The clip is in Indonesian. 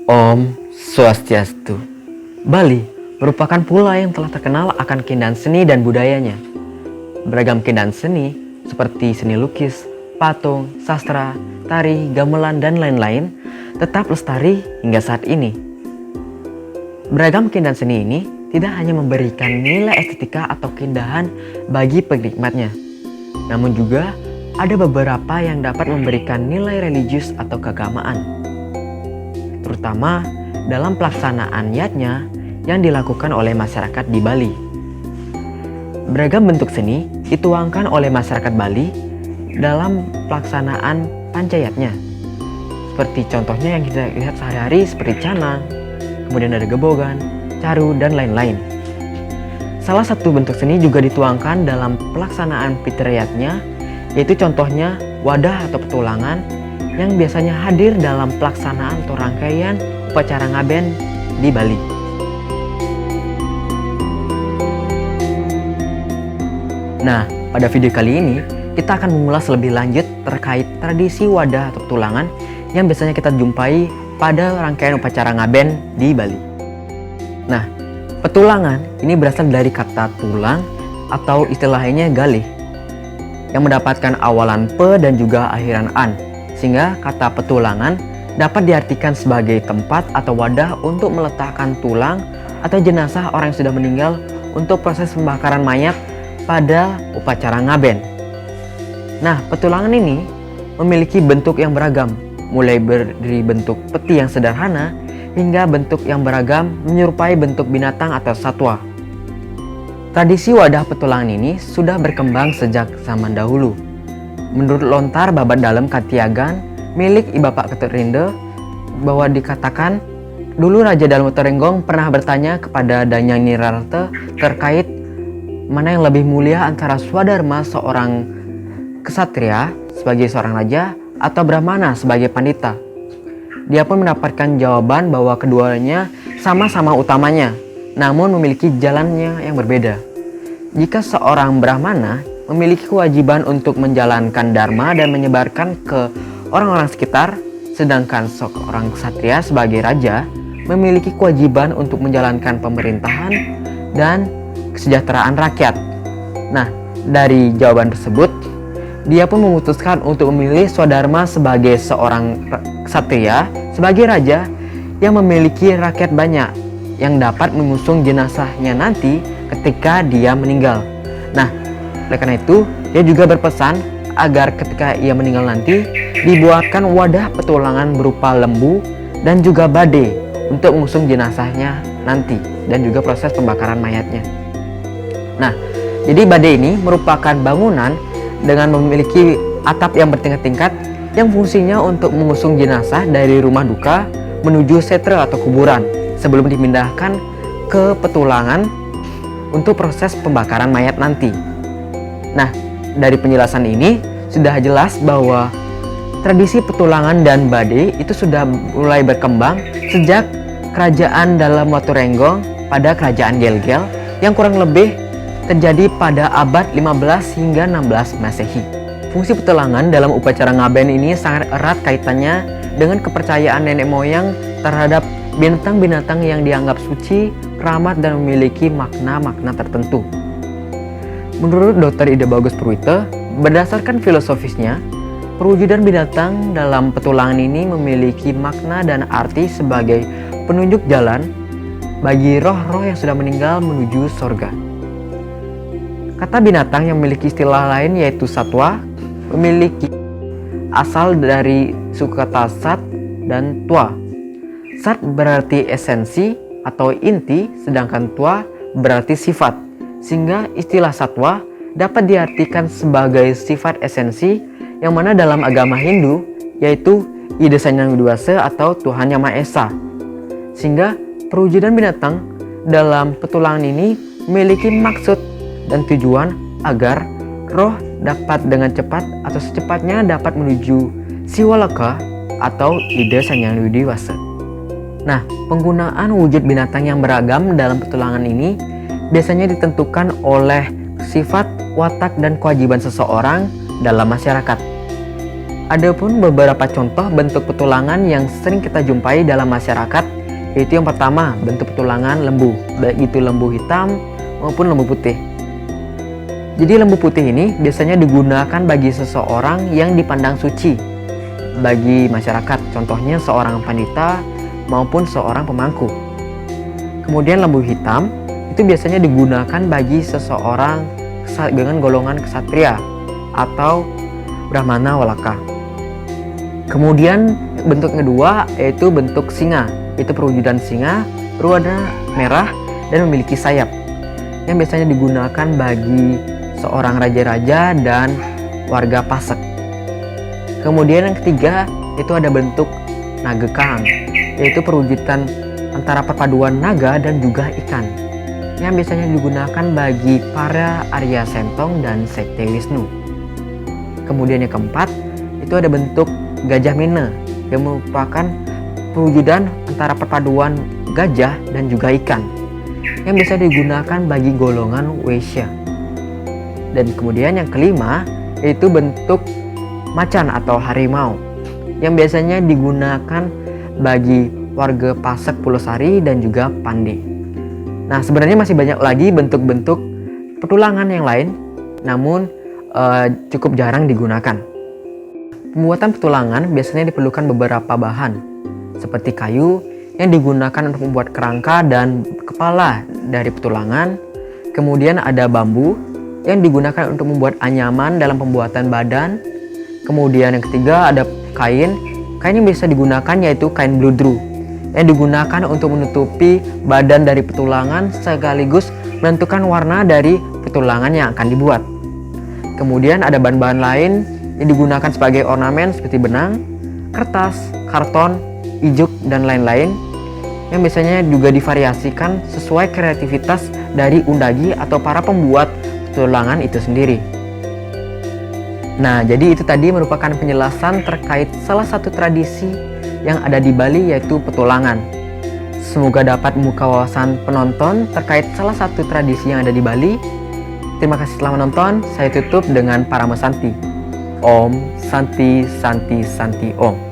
Om Swastiastu. Bali merupakan pulau yang telah terkenal akan keindahan seni dan budayanya. Beragam keindahan seni seperti seni lukis, patung, sastra, tari, gamelan, dan lain-lain tetap lestari hingga saat ini. Beragam keindahan seni ini tidak hanya memberikan nilai estetika atau keindahan bagi penikmatnya, namun juga ada beberapa yang dapat memberikan nilai religius atau keagamaan, terutama dalam pelaksanaan niatnya yang dilakukan oleh masyarakat di Bali. Beragam bentuk seni dituangkan oleh masyarakat Bali dalam pelaksanaan pancayatnya. Seperti contohnya yang kita lihat sehari-hari seperti canang, kemudian ada gebogan, caru, dan lain-lain. Salah satu bentuk seni juga dituangkan dalam pelaksanaan fitriyatnya, yaitu contohnya wadah atau petulangan yang biasanya hadir dalam pelaksanaan atau rangkaian upacara ngaben di Bali. Nah, pada video kali ini kita akan mengulas lebih lanjut terkait tradisi wadah atau petulangan yang biasanya kita jumpai pada rangkaian upacara ngaben di Bali. Nah, petulangan ini berasal dari kata tulang atau istilahnya galih yang mendapatkan awalan pe dan juga akhiran an, sehingga kata petulangan dapat diartikan sebagai tempat atau wadah untuk meletakkan tulang atau jenazah orang yang sudah meninggal untuk proses pembakaran mayat pada upacara ngaben. Nah, petulangan ini memiliki bentuk yang beragam, mulai dari bentuk peti yang sederhana hingga bentuk yang beragam menyerupai bentuk binatang atau satwa. Tradisi wadah petulangan ini sudah berkembang sejak zaman dahulu. Menurut lontar babat dalam Katiagan milik I Bapak Ketut Rinde, bahwa dikatakan dulu Raja Dalem Utorenggong pernah bertanya kepada Danyang Nirarta terkait mana yang lebih mulia antara swadharma seorang kesatria sebagai seorang raja atau brahmana sebagai pandita. Dia pun mendapatkan jawaban bahwa keduanya sama-sama utamanya, namun memiliki jalannya yang berbeda. Jika seorang brahmana memiliki kewajiban untuk menjalankan dharma dan menyebarkan ke orang-orang sekitar, sedangkan seorang ksatria sebagai raja memiliki kewajiban untuk menjalankan pemerintahan dan kesejahteraan rakyat. Nah, dari jawaban tersebut, dia pun memutuskan untuk memilih Swadharma sebagai seorang ksatria, sebagai raja yang memiliki rakyat banyak yang dapat mengusung jenazahnya nanti ketika dia meninggal. Nah, oleh karena itu, dia juga berpesan agar ketika ia meninggal nanti dibuatkan wadah petulangan berupa lembu dan juga badai untuk mengusung jenazahnya nanti dan juga proses pembakaran mayatnya. Nah, jadi badai ini merupakan bangunan dengan memiliki atap yang bertingkat-tingkat yang fungsinya untuk mengusung jenazah dari rumah duka menuju setra atau kuburan sebelum dipindahkan ke petulangan untuk proses pembakaran mayat nanti. Nah, dari penjelasan ini sudah jelas bahwa tradisi petulangan dan badai itu sudah mulai berkembang sejak kerajaan Dalem Waturenggong pada kerajaan Gel-Gel yang kurang lebih terjadi pada abad 15 hingga 16 Masehi. Fungsi petulangan dalam upacara ngaben ini sangat erat kaitannya dengan kepercayaan nenek moyang terhadap binatang-binatang yang dianggap suci, keramat, dan memiliki makna-makna tertentu. Menurut Dr. Ida Bagus Purwita, berdasarkan filosofisnya, perwujudan binatang dalam petulangan ini memiliki makna dan arti sebagai penunjuk jalan bagi roh-roh yang sudah meninggal menuju surga. Kata binatang yang memiliki istilah lain yaitu satwa memiliki asal dari suku kata sat dan tua. Sat berarti esensi atau inti, sedangkan tua berarti sifat, sehingga istilah satwa dapat diartikan sebagai sifat esensi yang mana dalam agama Hindu yaitu Ida Sang Hyang Widi Wasa atau Tuhan Yang Maha Esa. Sehingga perwujudan binatang dalam petulangan ini memiliki maksud dan tujuan agar roh dapat dengan cepat atau secepatnya dapat menuju Siwalaka atau Ida Sang Hyang Widi Wasa. Nah, penggunaan wujud binatang yang beragam dalam petulangan ini biasanya ditentukan oleh sifat, watak, dan kewajiban seseorang dalam masyarakat. Adapun beberapa contoh bentuk petulangan yang sering kita jumpai dalam masyarakat, yaitu yang pertama bentuk petulangan lembu, baik itu lembu hitam maupun lembu putih. Jadi lembu putih ini biasanya digunakan bagi seseorang yang dipandang suci bagi masyarakat, contohnya seorang pandita maupun seorang pemangku. Kemudian lembu hitam itu biasanya digunakan bagi seseorang dengan golongan ksatria atau brahmana walaka. Kemudian bentuk kedua yaitu bentuk singa, itu perwujudan singa berwarna merah dan memiliki sayap, yang biasanya digunakan bagi seorang raja-raja dan warga Pasek. Kemudian yang ketiga itu ada bentuk nagekang, yaitu perwujudan antara perpaduan naga dan juga ikan, yang biasanya digunakan bagi para Arya Sentong dan Sekte Wisnu. Kemudian yang keempat itu ada bentuk gajah mine, yang merupakan perwujudan antara perpaduan gajah dan juga ikan, yang bisa digunakan bagi golongan Waisya. Dan kemudian yang kelima yaitu bentuk macan atau harimau, yang biasanya digunakan bagi warga Pasek Pulosari dan juga Pande. Nah, sebenarnya masih banyak lagi bentuk-bentuk petulangan yang lain, namun cukup jarang digunakan. Pembuatan petulangan biasanya diperlukan beberapa bahan, seperti kayu yang digunakan untuk membuat kerangka dan kepala dari petulangan. Kemudian ada bambu yang digunakan untuk membuat anyaman dalam pembuatan badan. Kemudian yang ketiga ada kain yang bisa digunakan yaitu kain bludru, yang digunakan untuk menutupi badan dari petulangan sekaligus menentukan warna dari petulangan yang akan dibuat. Kemudian ada bahan-bahan lain yang digunakan sebagai ornamen seperti benang, kertas, karton, ijuk, dan lain-lain, yang biasanya juga divariasikan sesuai kreativitas dari undagi atau para pembuat petulangan itu sendiri. Nah, jadi itu tadi merupakan penjelasan terkait salah satu tradisi yang ada di Bali, yaitu petulangan. Semoga dapat membuka wawasan penonton terkait salah satu tradisi yang ada di Bali. Terima kasih telah menonton. Saya tutup dengan Parama Santi. Om Santi Santi Santi Om.